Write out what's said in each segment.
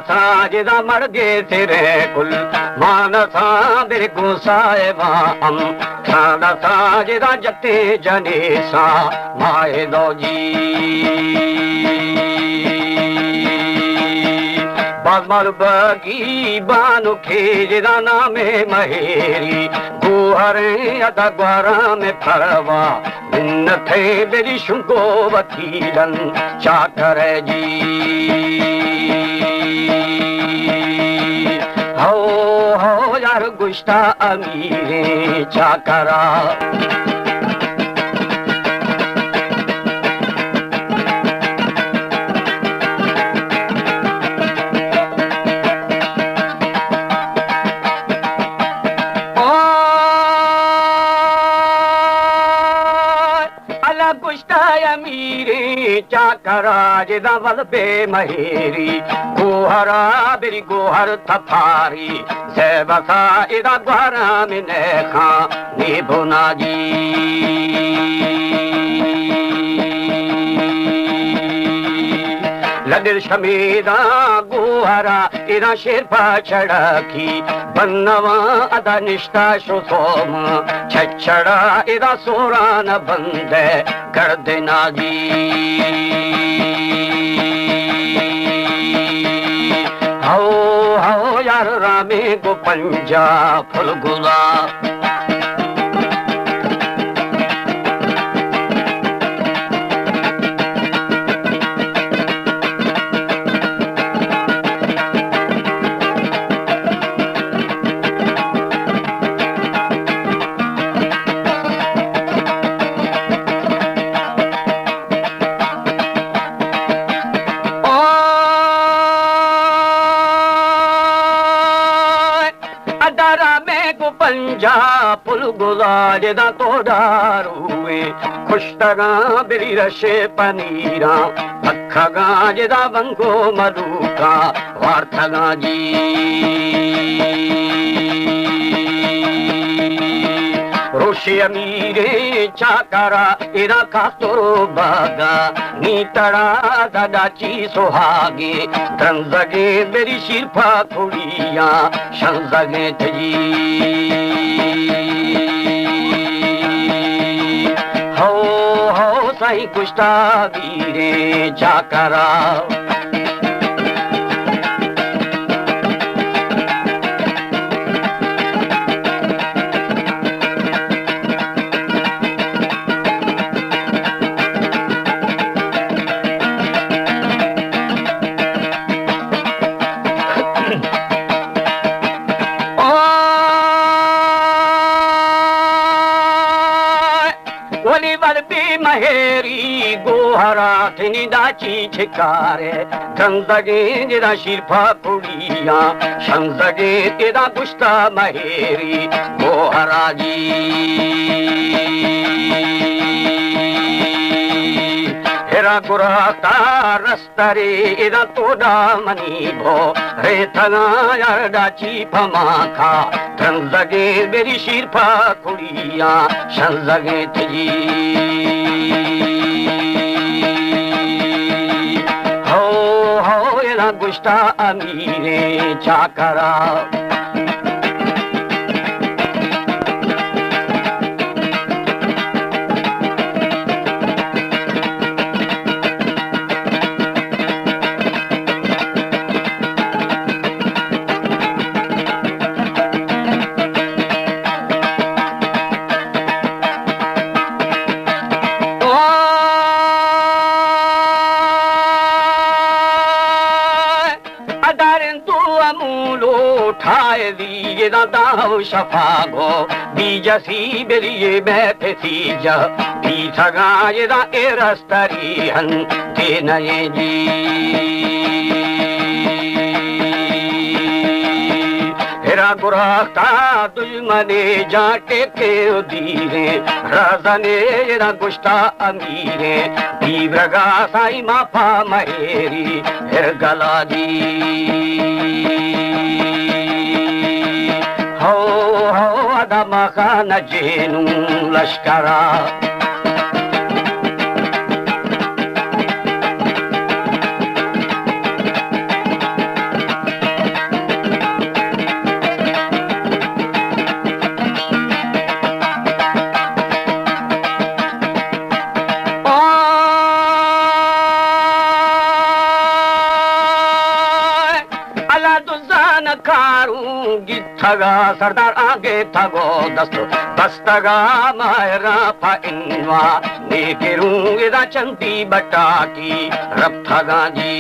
साजिदा मर्गे तेरे कुल मानसा बिरगु साहिबा हम सादा साजिदा जते जने सा माए दो जी बाजमल बगी बानु खेजदा नामे महेरी गुहरे अदा ग्वारा में फरवा न थे बेरी शुंगो वकीलन चाकर जी हो यार गुश्ता अमीरे चाकरा चाकरा जिदा वल बे महेरी गोहरा बेरी गोहर थफारी जैबसा इदा ग्वारा में नेखा निभुना जी लदिल शमीदा गोहरा इदा शेरपा चढ़की बन्नवा अदा निष्ठा शुसोम छछड़ा इदा सोरान बंदे कर देना जी हो यार रामे को पंजा फुलगुला गुलाजदा तो डारूए खुशतगा बिरी रशे पनीरा अखगा जदा बंगो मलूका वार्थगा जी रोशे अमीरे चाकरा इरा कातरो बागा नीतड़ा दादाची सुहागे धनजगे मेरी शिरफा थोड़िया शंजगे थी हो साई कुश्ता वीरे चाकरा महेरी गोहरा थनी दाची छिकारे गंदगे जिदा शिरफा कुड़िया शंदगे तेरा गुस्ता महेरी गोहरा जी हेरा गुराता रस्तरे इदा तोड़ा मनी भो रे थना यार दाची फमाखा गंदगे मेरी शिरफा कुड़िया शंदगे थी गुश्ता अमीरे चाकरा दाओ शफागो बीजसी बेरिए बैठे सी जा भी सगाए दा एरस्तरी हन ते नये जी हेरा गुराता दुश्मने जाटे के उदीरे राजने येरा गुश्ता अमीरे दीव्रगा साई माफा महेरी हिर गला जी हो अदमा खान जेनू लश्करा खारू गिथगा सरदार आगे थगो दस्तगा मायरा फाइनवा ने केरू इदा चंदी बटाकी रब थगा जी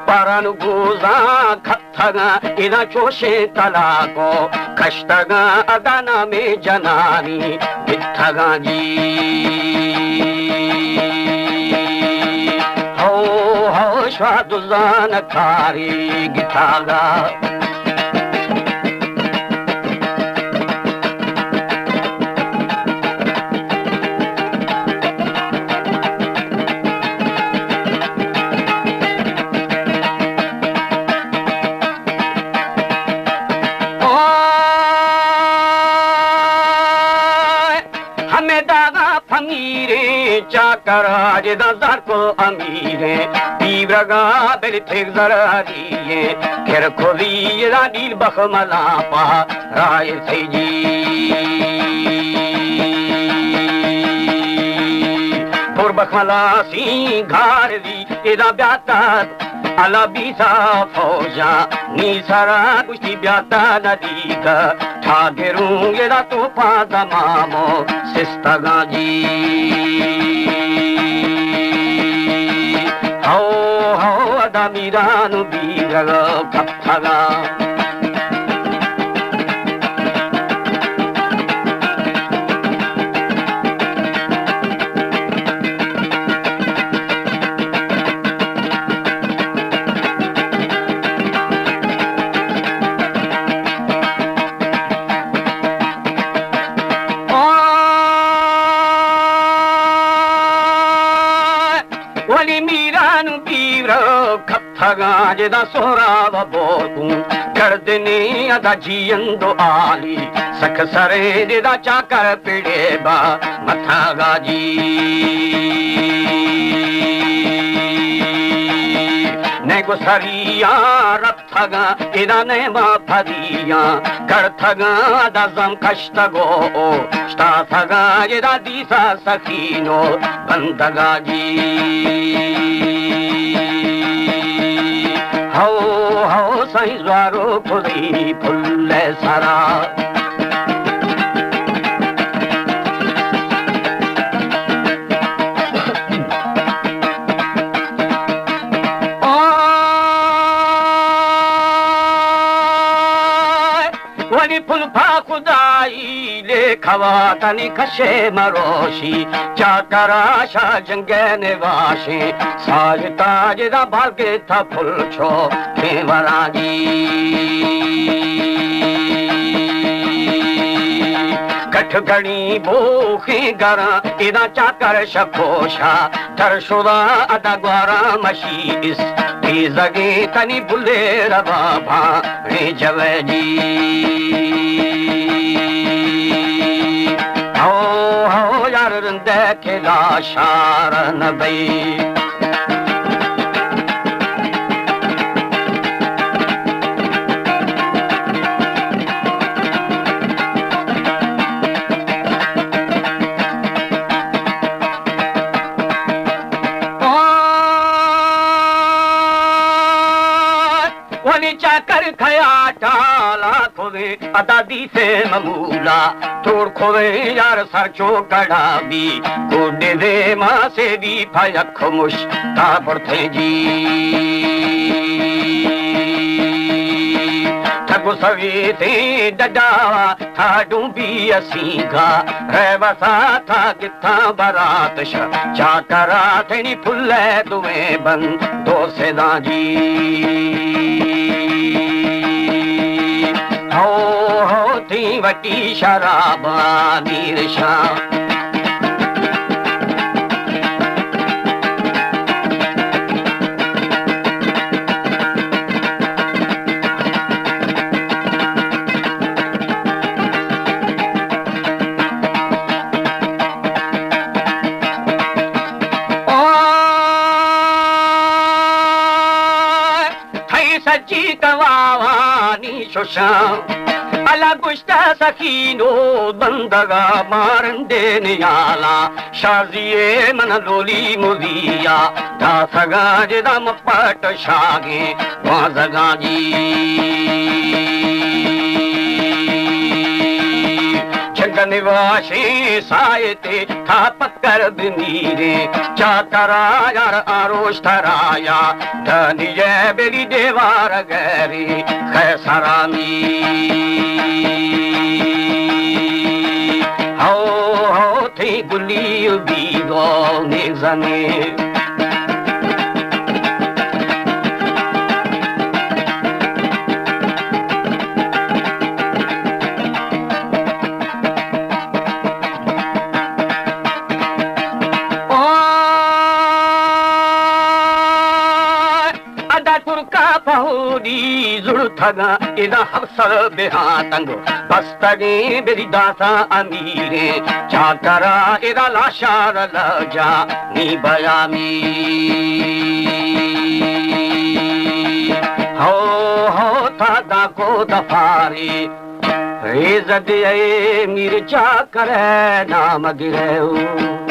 परनु गुजा खथगा इदा चोशे तलाको कष्टगा अदाना में जनानी बिथगा जी हो स्वादुजान खारी गिथागा चाकराज दर को अमीरे तीव्रगा बेल ठेक जरारिये खेर खोली रानील बखमला पा राय थे जी पुर बखमला सी घार दी इदा ब्याता अला बीसा फौजा नीसरा कुश्ती ब्याता नदी का ठागरू इदा तो पा दमामो सिस्तगा जी हो अदामीरानु बीरग कथगा जदा सोराव बोतू कर दिनी अदा जियंदो आली सख सरे जदा चाकर पिड़े बा मथा गाजी ने गुसरिया रथगा इदा ने मा फदिया कर थगा दजम कष्टगो स्टा थगा जदा दीसा सखीनो बंदगा जी हो सही ज्वारो खुदी फुल्ले सारा वनी फुलफा खुदाई ले खवा तनी खशे मरोशी चाकरा शाह जंगे निवाशी साज ताज दा भागे था फुल छो खेवरा जी कठ घड़ी भूखी गरा इदा चाकर शपोशा तरशुदा अदा ग्वारा मशी इस जगे तनी बुले रवा भा रे जवे जी हो यार रंदे के लाशारन बई चाकर खया टाला खोवे अदादी से ममूला तोड़ खोवे यार सर चो कड़ा भी कोडे दे माँ से भी फयक मुश तापर थे जी ठगु सवे थे डडावा था डूबी असीगा रेवसा था किथा बरात चाकरा थेनी फुल्ले दुए बन दो से दाजी हो थी वटी शराबा नीरशा सच्ची कवानी शुशा अला गुश्त सखीनो बंदगा मारंदे नियाला शाजिए मन लोली मुदिया धा सगा जेदा मपट शागे वाजगा जी निवासी सायते था पक्कर बिनीरे चातरा यार आरोश थराया धनिये बेरी देवार गैरी खैसरामी हो थी गुली बीगो निजने जुड़थगा इदा हफ्सर बेहातंग बस्तगे बेरी दासा अमीरे चाकरा इदा लाशार लजा नी बयामी हो था को दफारी रेज़ दे मिर्चा करे नाम गिरे